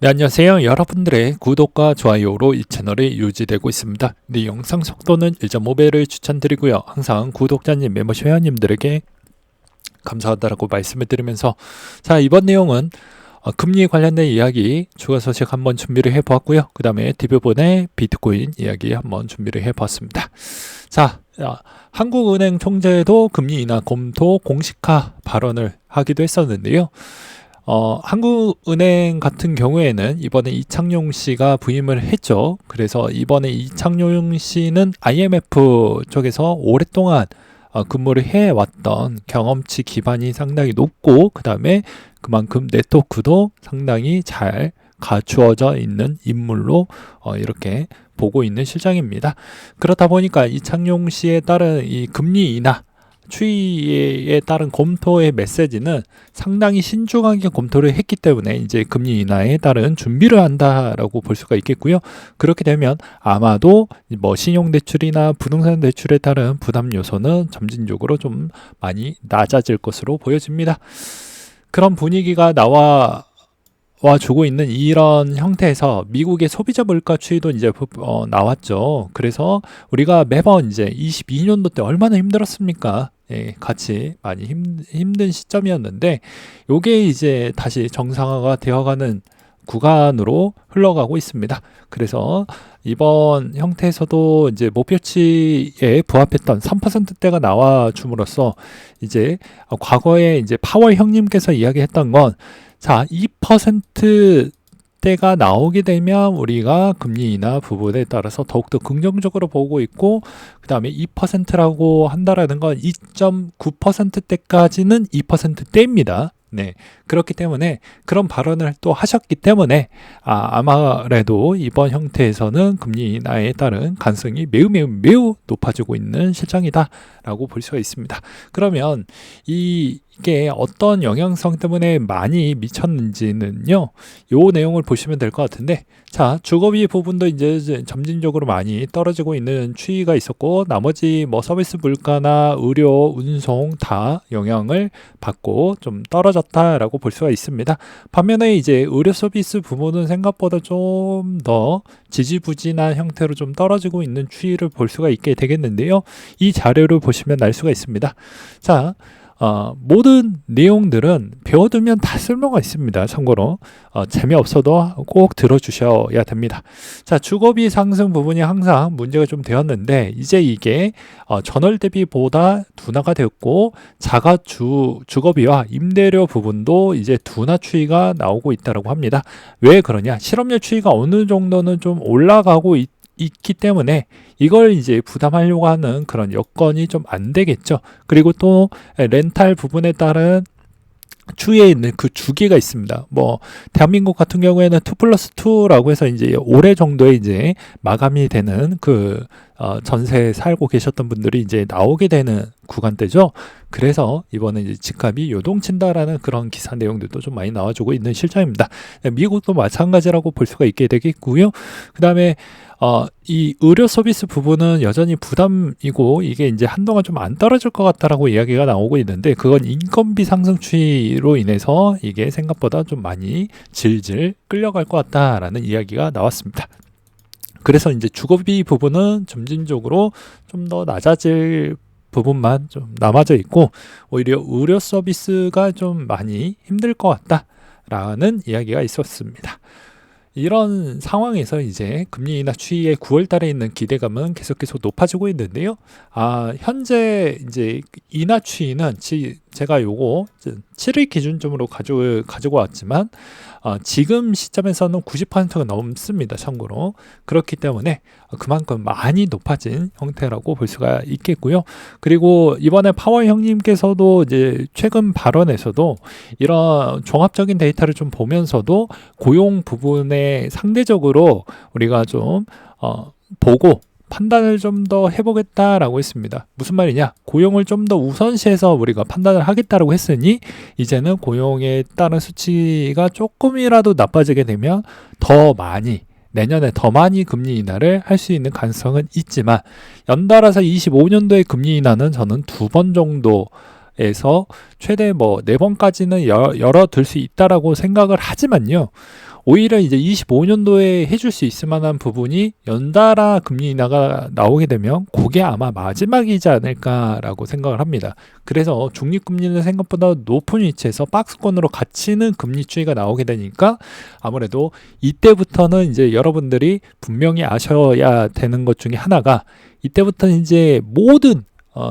네, 안녕하세요. 여러분들의 구독과 좋아요로 이 채널이 유지되고 있습니다. 네, 영상 속도는 1.5배를 추천드리고요. 항상 구독자님, 멤버십 회원님들에게 감사하다라고 말씀을 드리면서, 자, 이번 내용은 금리 관련된 이야기 추가 소식 한번 준비를 해보았고요. 그 다음에 디브본의 비트코인 이야기 한번 준비를 해보았습니다. 자, 한국은행 총재도 금리 인하 검토 공식화 발언을 하기도 했었는데요. 한국은행 같은 경우에는 이번에 이창용 씨가 부임을 했죠. 그래서 이번에 이창용 씨는 IMF 쪽에서 오랫동안 근무를 해왔던 경험치 기반이 상당히 높고, 그 다음에 그만큼 네트워크도 상당히 잘 갖추어져 있는 인물로 이렇게 보고 있는 실정입니다. 그렇다 보니까 이창용 씨에 따른 이 금리 인하 추이에 따른 검토의 메시지는 상당히 신중하게 검토를 했기 때문에 이제 금리 인하에 따른 준비를 한다라고 볼 수가 있겠고요. 그렇게 되면 아마도 뭐 신용대출이나 부동산 대출에 따른 부담 요소는 점진적으로 좀 많이 낮아질 것으로 보여집니다. 그런 분위기가 나와주고 있는 이런 형태에서 미국의 소비자 물가 추이도 이제 나왔죠. 그래서 우리가 매번 이제 22년도 때 얼마나 힘들었습니까? 예, 같이 많이 힘든 시점이었는데, 요게 이제 다시 정상화가 되어가는 구간으로 흘러가고 있습니다. 그래서 이번 형태에서도 이제 목표치에 부합했던 3%대가 나와 줌으로써 이제 과거에 이제 파월 형님께서 이야기했던 건, 자, 2%대가 나오게 되면 우리가 금리 인하 부분에 따라서 더욱더 긍정적으로 보고 있고, 그 다음에 2%라고 한다라는 건 2.9%대까지는 2%대입니다. 네. 그렇기 때문에 그런 발언을 또 하셨기 때문에 아마래도 이번 형태에서는 금리 인하에 따른 가능성이 매우 높아지고 있는 실정이다라고 볼 수가 있습니다. 그러면 이게 어떤 영향성 때문에 많이 미쳤는지는요, 요 내용을 보시면 될 것 같은데, 자, 주거비 부분도 이제 점진적으로 많이 떨어지고 있는 추이가 있었고, 나머지 뭐 서비스 물가나 의료, 운송 다 영향을 받고 좀 떨어졌다라고 볼 수가 있습니다. 반면에 이제 의료 서비스 부분은 생각보다 좀 더 지지부진한 형태로 좀 떨어지고 있는 추이를 볼 수가 있게 되겠는데요. 이 자료를 보시면 알 수가 있습니다. 자, 모든 내용들은 배워두면 다 쓸모가 있습니다. 참고로 재미없어도 꼭 들어주셔야 됩니다. 자, 주거비 상승 부분이 항상 문제가 좀 되었는데, 이제 이게 전월 대비보다 둔화가 되었고, 자가 주거비와 임대료 부분도 이제 둔화 추이가 나오고 있다고 합니다. 왜 그러냐? 실업률 추이가 어느 정도는 좀 올라가고 있기 때문에 이걸 이제 부담하려고 하는 그런 여건이 좀 안 되겠죠. 그리고 또 렌탈 부분에 따른 추이에 있는 그 주기가 있습니다. 뭐 대한민국 같은 경우에는 2+2라고 해서 이제 올해 정도에 이제 마감이 되는 그 전세 살고 계셨던 분들이 이제 나오게 되는 구간대죠. 그래서 이번에 이제 집값이 요동친다라는 그런 기사 내용들도 좀 많이 나와주고 있는 실정입니다. 미국도 마찬가지라고 볼 수가 있게 되겠고요. 그 다음에 이 의료 서비스 부분은 여전히 부담이고, 이게 이제 한동안 좀 안 떨어질 것 같다라고 이야기가 나오고 있는데, 그건 인건비 상승 추이로 인해서 이게 생각보다 좀 많이 질질 끌려갈 것 같다라는 이야기가 나왔습니다. 그래서 이제 주거비 부분은 점진적으로 좀 더 낮아질 부분만 좀 남아져 있고, 오히려 의료 서비스가 좀 많이 힘들 것 같다라는 이야기가 있었습니다. 이런 상황에서 이제 금리 인하 추이의 9월 달에 있는 기대감은 계속해서 높아지고 있는데요. 현재 이제 인하 추이는 제가 요거 7일 기준점으로 가지고 왔지만, 지금 시점에서는 90%가 넘습니다. 참고로. 그렇기 때문에 그만큼 많이 높아진 형태라고 볼 수가 있겠고요. 그리고 이번에 파월 형님께서도 이제 최근 발언에서도 이런 종합적인 데이터를 좀 보면서도 고용 부분에 상대적으로 우리가 좀 보고 판단을 좀 더 해보겠다라고 했습니다. 무슨 말이냐? 고용을 좀 더 우선시해서 우리가 판단을 하겠다라고 했으니, 이제는 고용에 따른 수치가 조금이라도 나빠지게 되면 내년에 더 많이 금리 인하를 할 수 있는 가능성은 있지만, 연달아서 25년도의 금리 인하는 저는 2번 정도에서 최대 4번까지는 열어둘 수 있다라고 생각을 하지만요. 오히려 이제 25년도에 해줄 수 있을 만한 부분이 연달아 금리 인하가 나오게 되면 그게 아마 마지막이지 않을까라고 생각을 합니다. 그래서 중립금리는 생각보다 높은 위치에서 박스권으로 갇히는 금리 추이가 나오게 되니까 아무래도 이때부터는 이제 여러분들이 분명히 아셔야 되는 것 중에 하나가, 이때부터는 이제 모든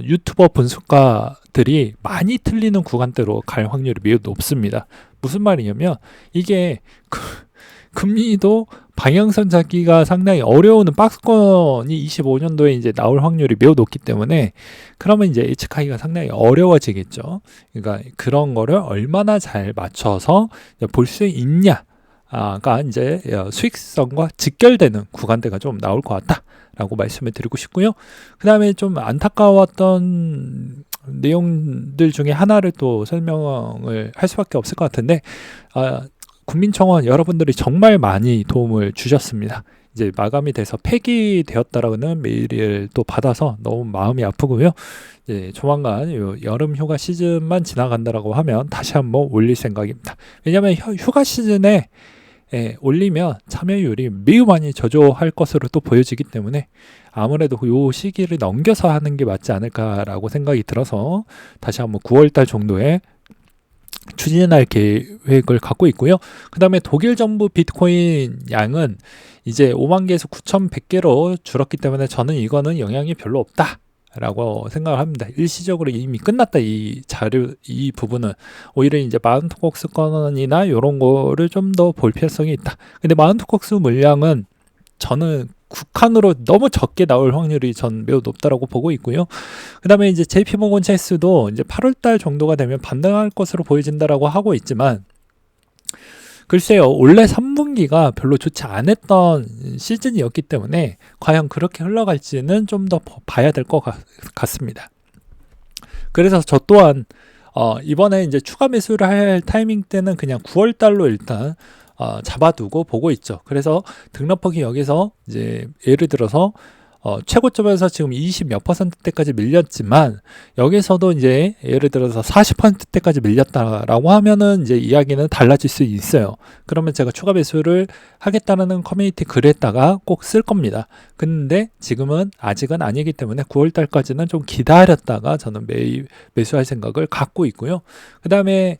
유튜버 분석가들이 많이 틀리는 구간대로 갈 확률이 매우 높습니다. 무슨 말이냐면 이게 금리도 방향선 잡기가 상당히 어려운 박스권이 25년도에 이제 나올 확률이 매우 높기 때문에 그러면 이제 예측하기가 상당히 어려워지겠죠. 그러니까 그런 거를 얼마나 잘 맞춰서 볼 수 있냐가 이제 수익성과 직결되는 구간대가 좀 나올 것 같다 라고 말씀을 드리고 싶고요. 그 다음에 좀 안타까웠던 내용들 중에 하나를 또 설명을 할 수밖에 없을 것 같은데, 국민청원 여러분들이 정말 많이 도움을 주셨습니다. 이제 마감이 돼서 폐기되었다라는 메일을 또 받아서 너무 마음이 아프고요. 이제 조만간 여름 휴가 시즌만 지나간다라고 하면 다시 한번 올릴 생각입니다. 왜냐하면 휴가 시즌에 올리면 참여율이 매우 많이 저조할 것으로 또 보여지기 때문에 아무래도 이 시기를 넘겨서 하는 게 맞지 않을까라고 생각이 들어서 다시 한번 9월달 정도에 추진할 계획을 갖고 있고요. 그 다음에 독일 정부 비트코인 양은 이제 5만 개에서 9,100개로 줄었기 때문에 저는 이거는 영향이 별로 없다 라고 생각을 합니다. 일시적으로 이미 끝났다. 이 자료, 이 부분은 오히려 이제 마운트콕스 건이나 이런 거를 좀 더 볼 필요성이 있다. 근데 마운트콕스 물량은 저는 국한으로 너무 적게 나올 확률이 전 매우 높다라고 보고 있고요. 그 다음에 이제 JP모건 체이스도 이제 8월달 정도가 되면 반등할 것으로 보여진다라고 하고 있지만, 글쎄요, 원래 3분기가 별로 좋지 않았던 시즌이었기 때문에 과연 그렇게 흘러갈지는 좀 더 봐야 될 것 같습니다. 그래서 저 또한 이번에 이제 추가 매수를 할 타이밍 때는 그냥 9월달로 일단 잡아두고 보고 있죠. 그래서 등락폭이 여기서 이제 예를 들어서 최고점에서 지금 20 몇 %대까지 밀렸지만 여기서도 이제 예를 들어서 40%대까지 밀렸다라고 하면은 이제 이야기는 달라질 수 있어요. 그러면 제가 추가 매수를 하겠다는 커뮤니티 글에다가 꼭 쓸 겁니다. 근데 지금은 아직은 아니기 때문에 9월달까지는 좀 기다렸다가 저는 매수할 생각을 갖고 있고요. 그 다음에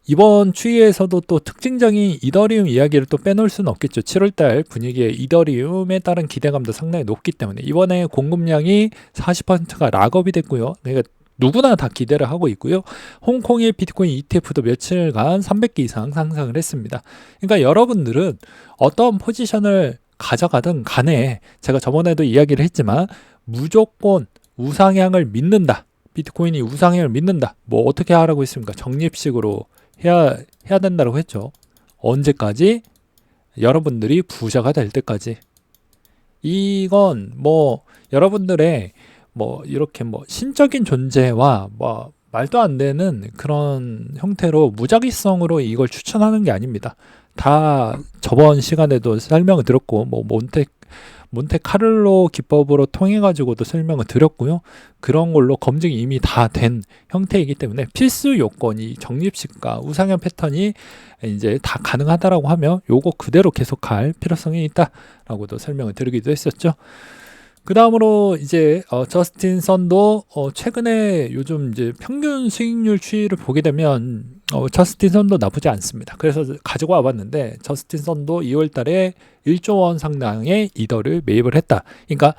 이번 추이에서도 또 특징적인 이더리움 이야기를 또 빼놓을 수는 없겠죠. 7월달 분위기에 이더리움에 따른 기대감도 상당히 높기 때문에 이번에 공급량이 40%가 락업이 됐고요. 그러니까 누구나 다 기대를 하고 있고요. 홍콩의 비트코인 ETF도 며칠간 300개 이상 상승을 했습니다. 그러니까 여러분들은 어떤 포지션을 가져가든 간에 제가 저번에도 이야기를 했지만 무조건 우상향을 믿는다. 비트코인이 우상향을 믿는다. 뭐 어떻게 하라고 했습니까? 적립식으로 해야 된다고 했죠. 언제까지? 여러분들이 부자가 될 때까지. 이건 뭐 여러분들의 뭐 이렇게 뭐 신적인 존재와 뭐 말도 안 되는 그런 형태로 무작위성으로 이걸 추천하는 게 아닙니다. 다 저번 시간에도 설명을 드렸고 뭐 몬테카를로 기법으로 통해 가지고도 설명을 드렸고요. 그런 걸로 검증이 이미 다 된 형태이기 때문에 필수 요건이 적립식과 우상향 패턴이 이제 다 가능하다라고 하면 요거 그대로 계속할 필요성이 있다라고도 설명을 드리기도 했었죠. 그 다음으로 이제 저스틴 선도 최근에 요즘 이제 평균 수익률 추이를 보게 되면 저스틴 선도 나쁘지 않습니다. 그래서 가지고 와봤는데 저스틴 선도 2월 달에 1조 원 상당의 이더를 매입을 했다. 그러니까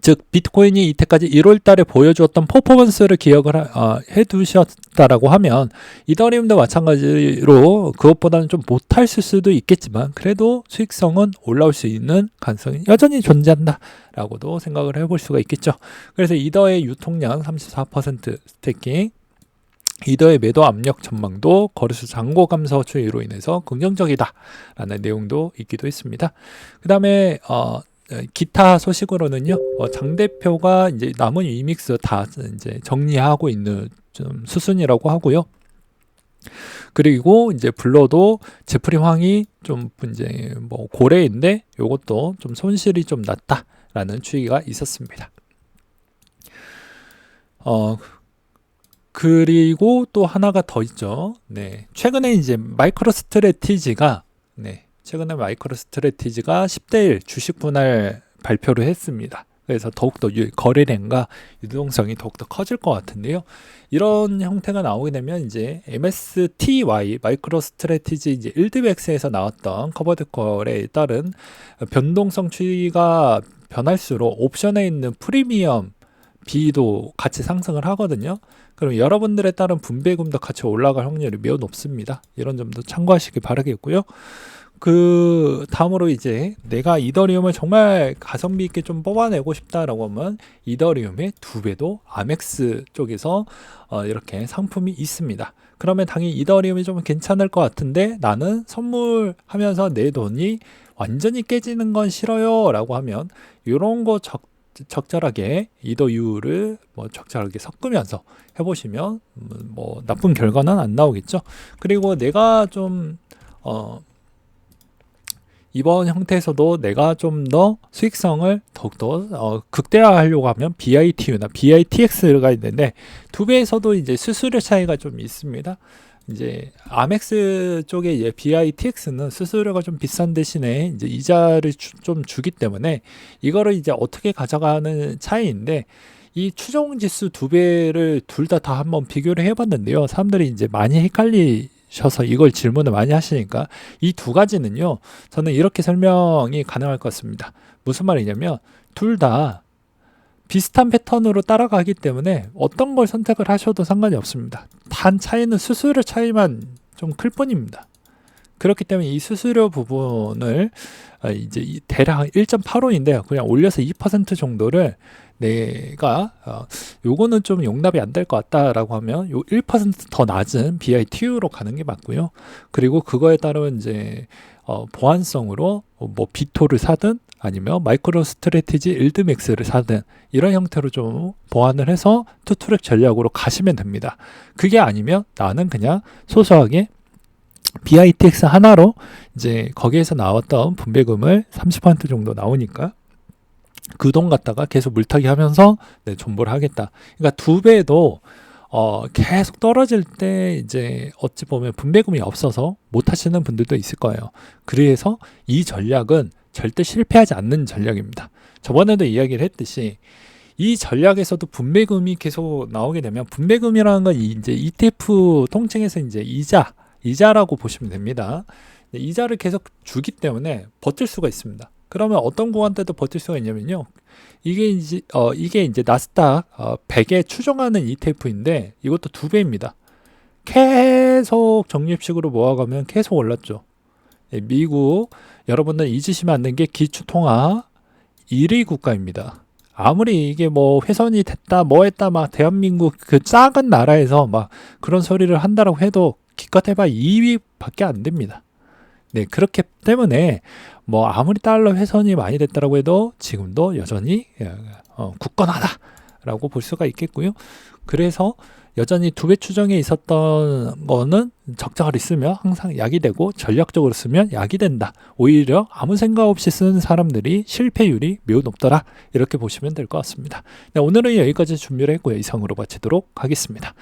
즉 비트코인이 이때까지 1월 달에 보여주었던 퍼포먼스를 기억을 해두셨다라고 하면 이더리움도 마찬가지로 그것보다는 좀 못할 수도 있겠지만 그래도 수익성은 올라올 수 있는 가능성이 여전히 존재한다 라고도 생각을 해볼 수가 있겠죠. 그래서 이더의 유통량 34% 스테이킹, 이더의 매도 압력 전망도 거래소 잔고 감소 추이로 인해서 긍정적이다 라는 내용도 있기도 했습니다. 그 다음에 기타 소식으로는요, 장 대표가 이제 남은 위믹스 다 이제 정리하고 있는 좀 수순이라고 하고요. 그리고 이제 블러도 제프리 황이 좀 이제 뭐 고래인데 요것도 좀 손실이 좀 났다라는 추이가 있었습니다. 그리고 또 하나가 더 있죠. 네. 최근에 이제 마이크로 스트래티지가 최근에 마이크로 스트래티지가 10대 1 주식 분할 발표를 했습니다. 그래서 더욱더 거래량과 유동성이 더욱더 커질 것 같은데요. 이런 형태가 나오게 되면 이제 MSTY 마이크로 스트래티지 이제 일드백스에서 나왔던 커버드 콜에 따른 변동성 추이가 변할수록 옵션에 있는 프리미엄 B도 같이 상승을 하거든요. 그럼 여러분들에 따른 분배금도 같이 올라갈 확률이 매우 높습니다. 이런 점도 참고하시기 바라겠고요. 그 다음으로 이제 내가 이더리움을 정말 가성비 있게 좀 뽑아내고 싶다라고 하면 이더리움의 2배도 아멕스 쪽에서 이렇게 상품이 있습니다. 그러면 당연히 이더리움이 좀 괜찮을 것 같은데 나는 선물하면서 내 돈이 완전히 깨지는 건 싫어요 라고 하면 이런 거 적절하게 이더유를 적절하게 섞으면서 해보시면 뭐 나쁜 결과는 안 나오겠죠. 그리고 내가 좀 이번 형태에서도 내가 좀 더 수익성을 더욱더 극대화하려고 하면 BITU나 BITX가 있는데 2배에서도 이제 수수료 차이가 좀 있습니다. 이제 아멕스 쪽에 이제 BITX는 수수료가 좀 비싼 대신에 이제 이자를 좀 주기 때문에 이거를 이제 어떻게 가져가는 차이인데 이 추종 지수 2배를 둘 다 한번 비교를 해봤는데요. 사람들이 이제 많이 셔서 이걸 질문을 많이 하시니까 이 두 가지는요, 저는 이렇게 설명이 가능할 것 같습니다. 무슨 말이냐면 둘 다 비슷한 패턴으로 따라가기 때문에 어떤 걸 선택을 하셔도 상관이 없습니다. 단 차이는 수수료 차이만 좀 클 뿐입니다. 그렇기 때문에 이 수수료 부분을 이제 대략 1.85인데요. 그냥 올려서 2% 정도를 내가 요거는 좀 용납이 안 될 것 같다라고 하면 요 1% 더 낮은 BITU로 가는 게 맞고요. 그리고 그거에 따른 이제 보완성으로 뭐 비토를 사든 아니면 마이크로 스트래티지 일드맥스를 사든 이런 형태로 좀 보완을 해서 투트랙 전략으로 가시면 됩니다. 그게 아니면 나는 그냥 소소하게 BITX 하나로 이제 거기에서 나왔던 분배금을 30% 정도 나오니까 그 돈 갖다가 계속 물타기 하면서 존버를 하겠다. 그러니까 2배도 계속 떨어질 때 이제 어찌 보면 분배금이 없어서 못 하시는 분들도 있을 거예요. 그래서 이 전략은 절대 실패하지 않는 전략입니다. 저번에도 이야기를 했듯이 이 전략에서도 분배금이 계속 나오게 되면 분배금이라는 건 이제 ETF 통칭해서 이제 이자라고 보시면 됩니다. 이자를 계속 주기 때문에 버틸 수가 있습니다. 그러면 어떤 구간 때도 버틸 수가 있냐면요. 이게 이제 나스닥 100에 추정하는 ETF인데 이것도 2배입니다. 계속 적립식으로 모아가면 계속 올랐죠. 미국 여러분들 잊으시면 안 되는 게 기축통화 1위 국가입니다. 아무리 이게 뭐 훼손이 됐다 뭐 했다 막 대한민국 그 작은 나라에서 막 그런 소리를 한다라고 해도 기껏 해봐 2위밖에 안 됩니다. 네, 그렇기 때문에 뭐 아무리 달러 훼손이 많이 됐다라고 해도 지금도 여전히 굳건하다라고 볼 수가 있겠고요. 그래서 여전히 2배 추정에 있었던 거는 적자가 있으면 항상 약이 되고 전략적으로 쓰면 약이 된다. 오히려 아무 생각 없이 쓰는 사람들이 실패율이 매우 높더라. 이렇게 보시면 될 것 같습니다. 네, 오늘은 여기까지 준비를 했고요. 이상으로 마치도록 하겠습니다.